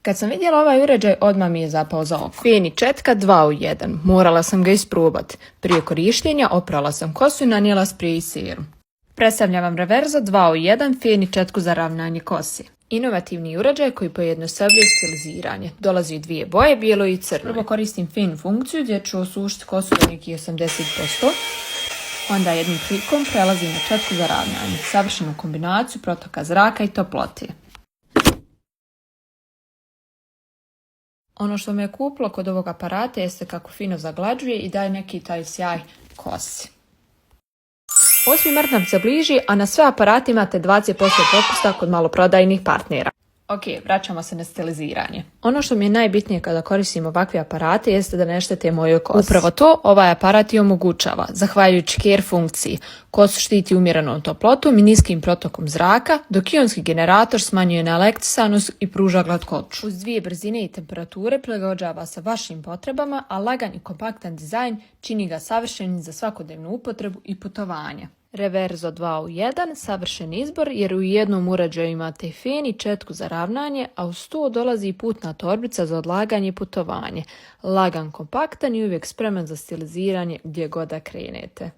Kad sam vidjela ovaj uređaj, odmah mi je zapao za oko. Fini četka 2 u 1. Morala sam ga isprobati. Prije korištenja oprala sam kosu i nanijela sprej i serum. Predstavljam vam Reverzo 2 u 1 Fini četku za ravnanje kosi. Inovativni uređaj koji pojednostavljuje stiliziranje. Dolazi u dvije boje, bijelo i crno. Prvo koristim finu funkciju gdje ću osušiti kosu do nekih 80%. Onda jednim klikom prelazim na četku za ravnanje. Savršenu kombinaciju protoka zraka i toplote. Ono što me je kupilo kod ovog aparata jeste kako fino zaglađuje i daje neki taj sjaj kosi. 8. mart nam se bliži, a na sve aparate imate 20% popusta kod maloprodajnih partnera. Ok, vraćamo se na stiliziranje. Ono što mi je najbitnije kada koristim ovakve aparate jeste da ne štete mojoj kosi. Upravo to ovaj aparat i omogućava. Zahvaljujući care funkciji, kosu štiti umjerenom toplotom i niskim protokom zraka, dok ionski generator smanjuje neelektrisanost i pruža glatkoću. Uz dvije brzine i temperature prilagođava se vašim potrebama, a lagan i kompaktan dizajn čini ga savršenim za svakodnevnu upotrebu i putovanja. Reverzo 2 u 1, savršen izbor jer u jednom uređaju imate Fini četku za ravnanje, a uz to dolazi i putna torbica za odlaganje i putovanje. Lagan, kompaktan i uvijek spreman za stiliziranje gdje god da krenete.